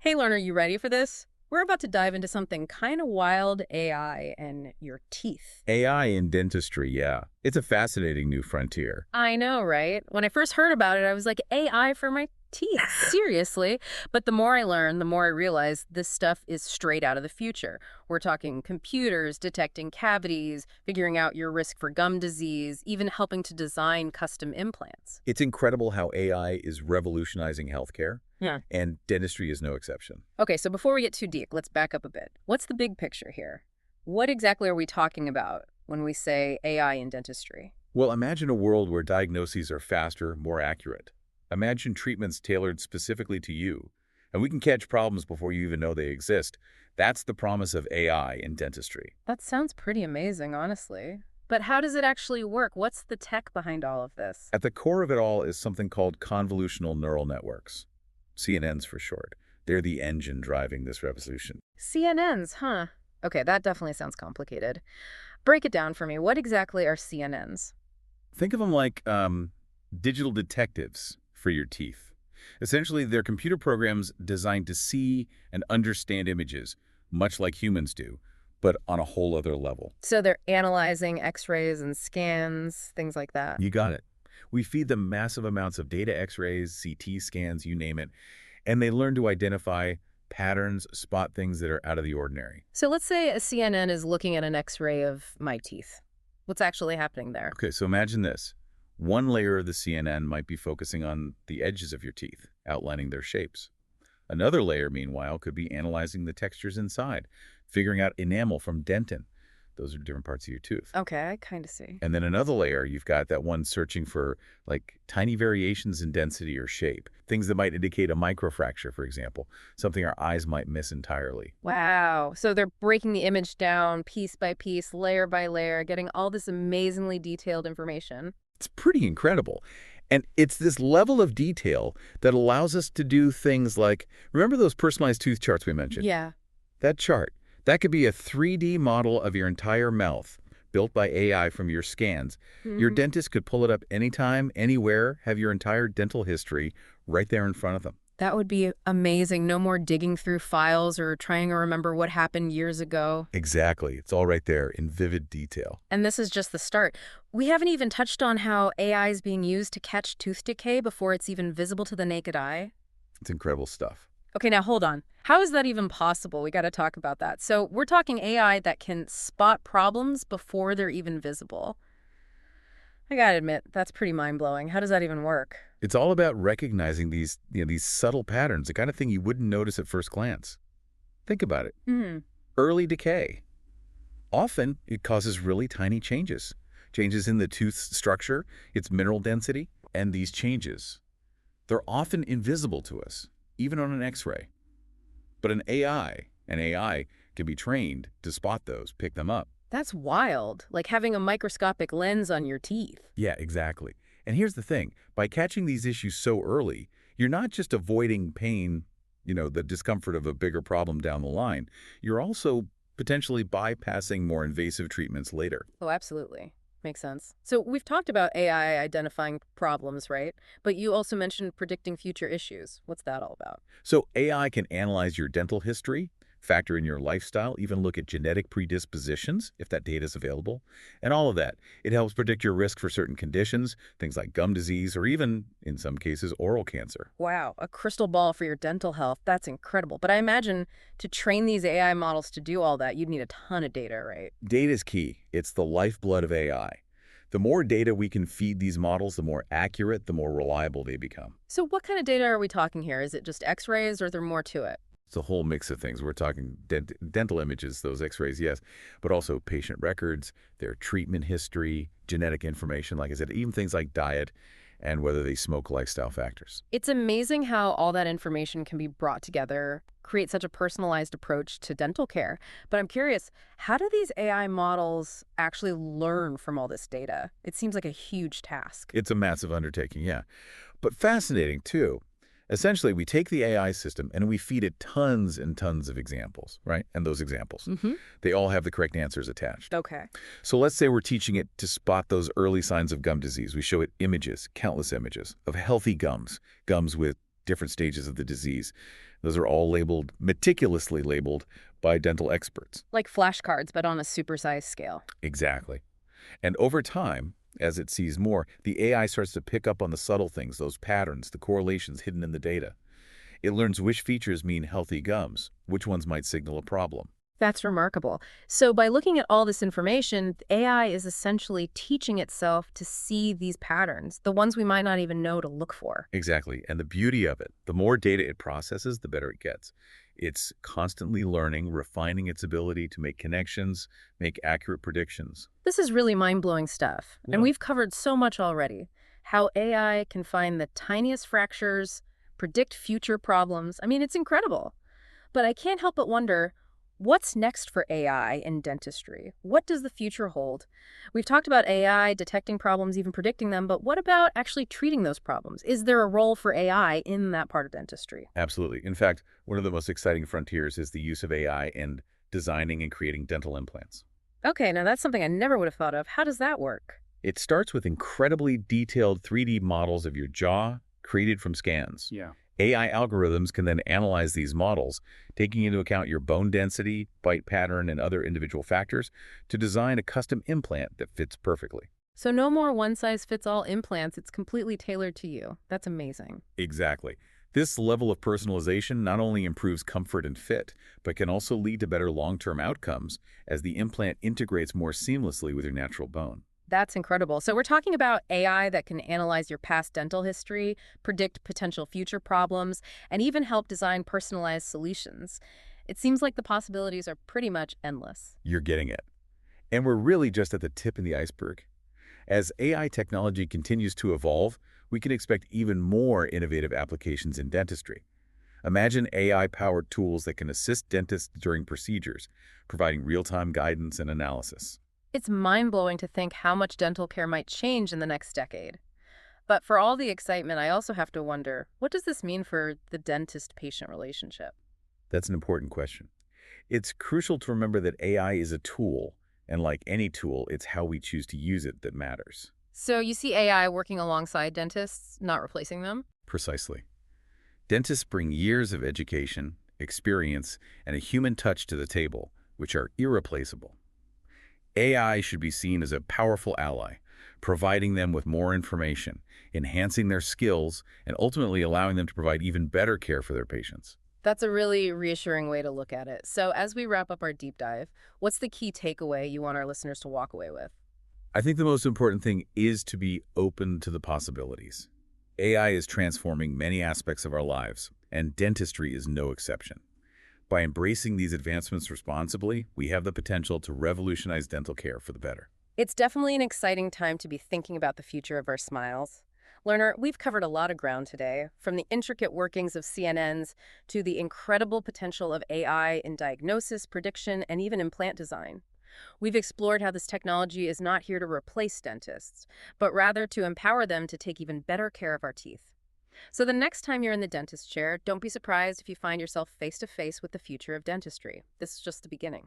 Hey, learner, you ready for this? We're about to dive into something kind of wild, AI and your teeth. AI in dentistry, yeah. It's a fascinating new frontier. I know, right? When I first heard about it, I was like, AI for my teeth? Seriously? But the more I learn, the more I realize this stuff is straight out of the future. We're talking computers, detecting cavities, figuring out your risk for gum disease, even helping to design custom implants. It's incredible how AI is revolutionizing healthcare, Yeah. and dentistry is no exception. Okay, so before we get too deep, let's back up a bit. What's the big picture here? What exactly are we talking about when we say AI in dentistry? Well, imagine a world where diagnoses are faster, more accurate. Imagine treatments tailored specifically to you, and we can catch problems before you even know they exist. That's the promise of AI in dentistry. That sounds pretty amazing, honestly. But how does it actually work? What's the tech behind all of this? At the core of it all is something called convolutional neural networks, CNNs for short. They're the engine driving this revolution. CNNs, huh? Okay, that definitely sounds complicated. Break it down for me. What exactly are CNNs? Think of them like digital detectives for your teeth. Essentially, they're computer programs designed to see and understand images, much like humans do, but on a whole other level. So they're analyzing x-rays and scans, things like that. You got it. We feed them massive amounts of data, x-rays, CT scans, you name it, and they learn to identify patterns, spot things that are out of the ordinary. So let's say a CNN is looking at an x-ray of my teeth. What's actually happening there? Okay, so imagine this. One layer of the CNN might be focusing on the edges of your teeth, outlining their shapes. Another layer, meanwhile, could be analyzing the textures inside, figuring out enamel from dentin. Those are different parts of your tooth. Okay, I kind of see. And then another layer, you've got that one searching for like tiny variations in density or shape, things that might indicate a microfracture, for example, something our eyes might miss entirely. Wow. So they're breaking the image down piece by piece, layer by layer, getting all this amazingly detailed information. It's pretty incredible. And it's this level of detail that allows us to do things like, remember those personalized tooth charts we mentioned? Yeah. That chart, that could be a 3D model of your entire mouth, built by AI from your scans. Your Mhm. dentist could pull it up anytime, anywhere, have your entire dental history right there in front of them. That would be amazing. No more digging through files or trying to remember what happened years ago. Exactly. It's all right there in vivid detail. And this is just the start. We haven't even touched on how AI is being used to catch tooth decay before it's even visible to the naked eye. It's incredible stuff. Okay, now hold on. How is that even possible? We got to talk about that. So we're talking AI that can spot problems before they're even visible. I gotta admit, that's pretty mind-blowing. How does that even work? It's all about recognizing these subtle patterns, the kind of thing you wouldn't notice at first glance. Think about it. Hmm. Early decay. Often, it causes really tiny changes. Changes in the tooth's structure, its mineral density, and these changes. They're often invisible to us, even on an X-ray. But an AI can be trained to spot those, pick them up. That's wild. Like having a microscopic lens on your teeth. Yeah, exactly. And here's the thing. By catching these issues so early, you're not just avoiding pain, the discomfort of a bigger problem down the line. You're also potentially bypassing more invasive treatments later. Oh, absolutely. Makes sense. So we've talked about AI identifying problems, right? But you also mentioned predicting future issues. What's that all about? So AI can analyze your dental history, factor in your lifestyle, even look at genetic predispositions, if that data is available, and all of that. It helps predict your risk for certain conditions, things like gum disease, or even, in some cases, oral cancer. Wow, a crystal ball for your dental health. That's incredible. But I imagine to train these AI models to do all that, you'd need a ton of data, right? Data is key. It's the lifeblood of AI. The more data we can feed these models, the more accurate, the more reliable they become. So what kind of data are we talking here? Is it just x-rays or is there more to it? It's a whole mix of things. We're talking dental images, those x-rays, yes, but also patient records, their treatment history, genetic information, like I said, even things like diet and whether they smoke, lifestyle factors. It's amazing how all that information can be brought together, create such a personalized approach to dental care. But I'm curious, how do these AI models actually learn from all this data? It seems like a huge task. It's a massive undertaking, yeah, but fascinating too. Essentially, we take the AI system and we feed it tons and tons of examples, right? And those examples, Mm-hmm. they all have the correct answers attached. Okay. So let's say we're teaching it to spot those early signs of gum disease. We show it images, countless images, of healthy gums, gums with different stages of the disease. Those are all labeled, meticulously labeled, by dental experts. Like flashcards, but on a supersized scale. Exactly. And over time, as it sees more, the AI starts to pick up on the subtle things, those patterns, the correlations hidden in the data. It learns which features mean healthy gums, which ones might signal a problem. That's remarkable. So by looking at all this information, AI is essentially teaching itself to see these patterns, the ones we might not even know to look for. Exactly. And the beauty of it, the more data it processes, the better it gets. It's constantly learning, refining its ability to make connections, make accurate predictions. This is really mind-blowing stuff. And Yeah. we've covered so much already. How AI can find the tiniest fractures, predict future problems. I mean, it's incredible. But I can't help but wonder, what's next for AI in dentistry? What does the future hold? We've talked about AI detecting problems, even predicting them, but what about actually treating those problems? Is there a role for AI in that part of dentistry? Absolutely. In fact, one of the most exciting frontiers is the use of AI in designing and creating dental implants. Okay, now that's something I never would have thought of. How does that work? It starts with incredibly detailed 3D models of your jaw created from scans. Yeah. AI algorithms can then analyze these models, taking into account your bone density, bite pattern, and other individual factors to design a custom implant that fits perfectly. So no more one-size-fits-all implants. It's completely tailored to you. That's amazing. Exactly. This level of personalization not only improves comfort and fit, but can also lead to better long-term outcomes as the implant integrates more seamlessly with your natural bone. That's incredible. So we're talking about AI that can analyze your past dental history, predict potential future problems, and even help design personalized solutions. It seems like the possibilities are pretty much endless. You're getting it. And we're really just at the tip of the iceberg. As AI technology continues to evolve, we can expect even more innovative applications in dentistry. Imagine AI-powered tools that can assist dentists during procedures, providing real-time guidance and analysis. It's mind-blowing to think how much dental care might change in the next decade. But for all the excitement, I also have to wonder, what does this mean for the dentist-patient relationship? That's an important question. It's crucial to remember that AI is a tool, and like any tool, it's how we choose to use it that matters. So you see AI working alongside dentists, not replacing them? Precisely. Dentists bring years of education, experience, and a human touch to the table, which are irreplaceable. AI should be seen as a powerful ally, providing them with more information, enhancing their skills, and ultimately allowing them to provide even better care for their patients. That's a really reassuring way to look at it. So as we wrap up our deep dive, what's the key takeaway you want our listeners to walk away with? I think the most important thing is to be open to the possibilities. AI is transforming many aspects of our lives, and dentistry is no exception. By embracing these advancements responsibly, we have the potential to revolutionize dental care for the better. It's definitely an exciting time to be thinking about the future of our smiles. Learner, we've covered a lot of ground today, from the intricate workings of CNNs to the incredible potential of AI in diagnosis, prediction, and even implant design. We've explored how this technology is not here to replace dentists, but rather to empower them to take even better care of our teeth. So the next time you're in the dentist chair, don't be surprised if you find yourself face to face with the future of dentistry. This is just the beginning.